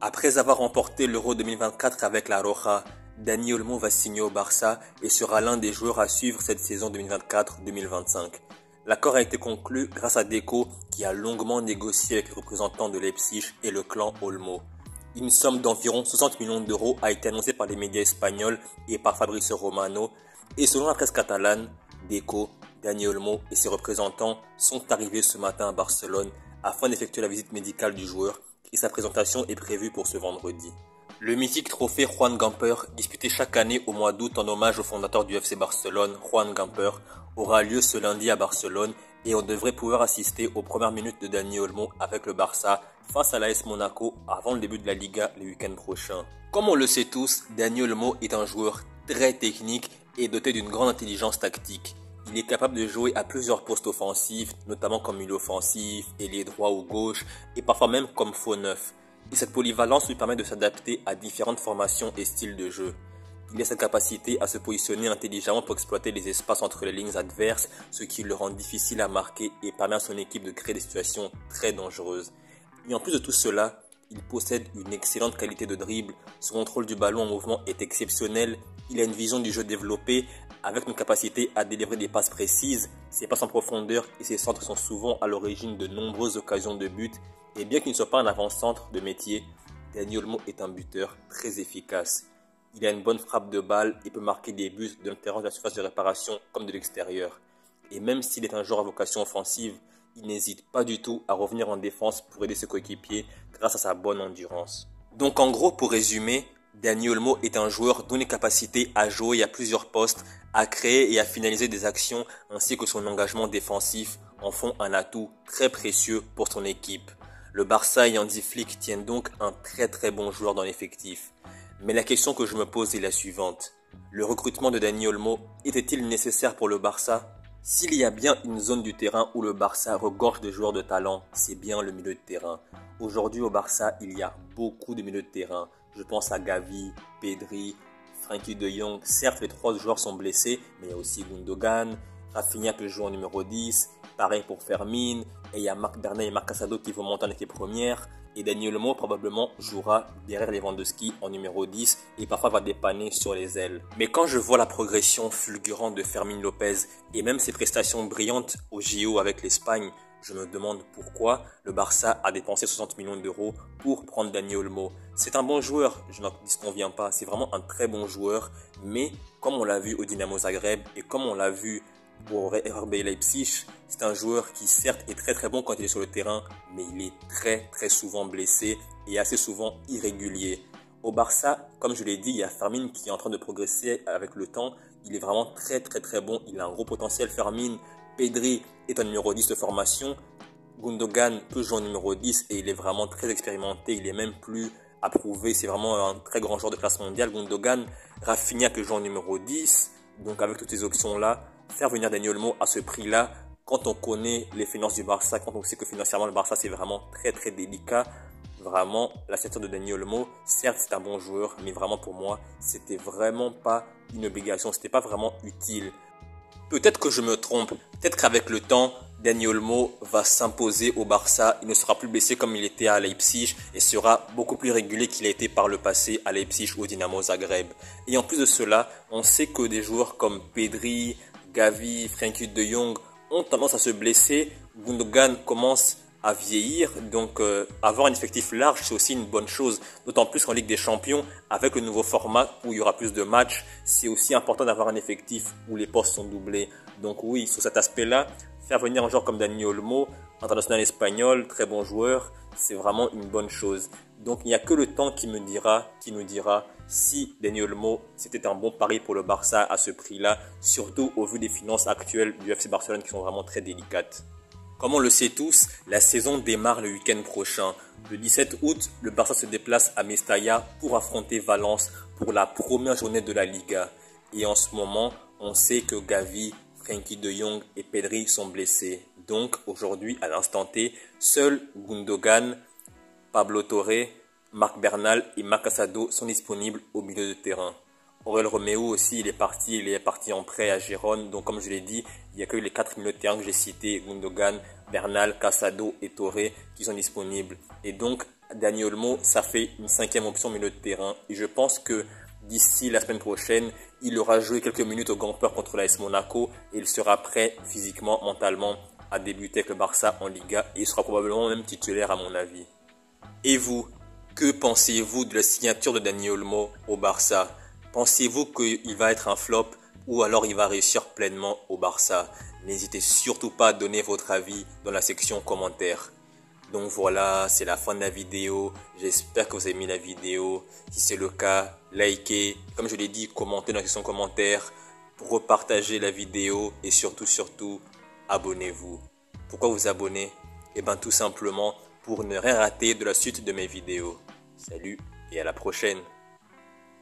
Après avoir remporté l'Euro 2024 avec la Roja, Dani Olmo va signer au Barça et sera l'un des joueurs à suivre cette saison 2024-2025. L'accord a été conclu grâce à Deco qui a longuement négocié avec les représentants de Leipzig et le clan Olmo. Une somme d'environ 60 millions d'euros a été annoncée par les médias espagnols et par Fabrizio Romano. Et selon la presse catalane, Deco, Dani Olmo et ses représentants sont arrivés ce matin à Barcelone afin d'effectuer la visite médicale du joueur et sa présentation est prévue pour ce vendredi. Le mythique trophée Juan Gamper, disputé chaque année au mois d'août en hommage au fondateur du FC Barcelone, Juan Gamper, aura lieu ce lundi à Barcelone et on devrait pouvoir assister aux premières minutes de Dani Olmo avec le Barça face à l'AS Monaco avant le début de la Liga le week-end prochain. Comme on le sait tous, Dani Olmo est un joueur très technique et doté d'une grande intelligence tactique. Il est capable de jouer à plusieurs postes offensifs, notamment comme milieu offensif, ailier droit ou gauche, et parfois même comme faux neuf. Et cette polyvalence lui permet de s'adapter à différentes formations et styles de jeu. Il a cette capacité à se positionner intelligemment pour exploiter les espaces entre les lignes adverses, ce qui le rend difficile à marquer et permet à son équipe de créer des situations très dangereuses. Et en plus de tout cela, il possède une excellente qualité de dribble, son contrôle du ballon en mouvement est exceptionnel, il a une vision du jeu développée avec une capacité à délivrer des passes précises, ses passes en profondeur et ses centres sont souvent à l'origine de nombreuses occasions de but. Et bien qu'il ne soit pas un avant-centre de métier, Dani Olmo est un buteur très efficace. Il a une bonne frappe de balle et peut marquer des buts de l'intérieur de la surface de réparation comme de l'extérieur. Et même s'il est un joueur à vocation offensive, il n'hésite pas du tout à revenir en défense pour aider ses coéquipiers grâce à sa bonne endurance. Donc en gros, pour résumer, Dani Olmo est un joueur dont les capacités à jouer à plusieurs postes, à créer et à finaliser des actions ainsi que son engagement défensif en font un atout très précieux pour son équipe. Le Barça et Hansi Flick tiennent donc un très bon joueur dans l'effectif. Mais la question que je me pose est la suivante. Le recrutement de Dani Olmo était-il nécessaire pour le Barça? S'il y a bien une zone du terrain où le Barça regorge de joueurs de talent, c'est bien le milieu de terrain. Aujourd'hui au Barça, il y a beaucoup de milieux de terrain. Je pense à Gavi, Pedri, Frenkie de Jong. Certes, les trois joueurs sont blessés, mais il y a aussi Gundogan, Rafinha peut jouer en numéro 10, pareil pour Fermin, et il y a Marc Bernal et Marc Casado qui vont monter en équipe première. Et Dani Olmo probablement jouera derrière Lewandowski en numéro 10 et parfois va dépanner sur les ailes. Mais quand je vois la progression fulgurante de Fermin Lopez et même ses prestations brillantes au JO avec l'Espagne, je me demande pourquoi le Barça a dépensé 60 millions d'euros pour prendre Dani Olmo. C'est un bon joueur, je n'en disconviens pas, c'est vraiment un très bon joueur, mais comme on l'a vu au Dynamo Zagreb et comme on l'a vu au RB Leipzig, c'est un joueur qui certes est très bon quand il est sur le terrain, mais il est très souvent blessé et assez souvent irrégulier. Au Barça, comme je l'ai dit, il y a Fermin qui est en train de progresser avec le temps. Il est vraiment très bon, il a un gros potentiel Fermin. Pedri est un numéro 10 de formation. Gundogan peut jouer en numéro 10 et il est vraiment très expérimenté, il est même plus approuvé, c'est vraiment un très grand joueur de classe mondiale. Gundogan, Rafinha peut jouer en numéro 10, donc avec toutes ces options-là, faire venir Dani Olmo à ce prix-là, quand on connaît les finances du Barça, quand on sait que financièrement le Barça c'est vraiment très délicat, vraiment la signature de Dani Olmo, certes c'est un bon joueur, mais vraiment pour moi c'était vraiment pas une obligation, c'était pas vraiment utile. Peut-être que je me trompe, peut-être qu'avec le temps, Dani Olmo va s'imposer au Barça, il ne sera plus blessé comme il était à Leipzig et sera beaucoup plus régulier qu'il a été par le passé à Leipzig ou au Dynamo Zagreb. Et en plus de cela, on sait que des joueurs comme Pedri, Gavi, Frenkie de Jong ont tendance à se blesser. Gundogan commence à vieillir, donc avoir un effectif large c'est aussi une bonne chose, d'autant plus qu'en Ligue des Champions, avec le nouveau format où il y aura plus de matchs, c'est aussi important d'avoir un effectif où les postes sont doublés. Donc oui, sur cet aspect-là, faire venir un joueur comme Dani Olmo, international espagnol, très bon joueur, c'est vraiment une bonne chose. Donc il n'y a que le temps qui nous dira si Dani Olmo c'était un bon pari pour le Barça à ce prix-là, surtout au vu des finances actuelles du FC Barcelone qui sont vraiment très délicates. Comme on le sait tous, la saison démarre le week-end prochain. Le 17 août, le Barça se déplace à Mestalla pour affronter Valence pour la première journée de la Liga. Et en ce moment, on sait que Gavi, Frenkie de Jong et Pedri sont blessés. Donc aujourd'hui, à l'instant T, seuls Gundogan, Pablo Torre, Marc Bernal et Marc Casado sont disponibles au milieu de terrain. Aurel Romeu aussi, il est parti en prêt à Gérone. Donc comme je l'ai dit, il n'y a que les 4 milieux de terrain que j'ai cités, Gundogan, Bernal, Casado et Torre qui sont disponibles. Et donc Dani Olmo, ça fait une 5e option au milieu de terrain. Et je pense que d'ici la semaine prochaine, il aura joué quelques minutes au Grand Peur contre l'AS Monaco et il sera prêt physiquement, mentalement à débuter avec le Barça en Liga. Et il sera probablement même titulaire à mon avis. Et vous, que pensez-vous de la signature de Dani Olmo au Barça? Pensez-vous qu'il va être un flop ou alors il va réussir pleinement au Barça? N'hésitez surtout pas à donner votre avis dans la section commentaires. Donc voilà, c'est la fin de la vidéo. J'espère que vous avez aimé la vidéo. Si c'est le cas, likez. Comme je l'ai dit, commentez dans la section commentaires. Repartagez la vidéo et surtout, abonnez-vous. Pourquoi vous abonner? Eh bien tout simplement pour ne rien rater de la suite de mes vidéos. Salut et à la prochaine.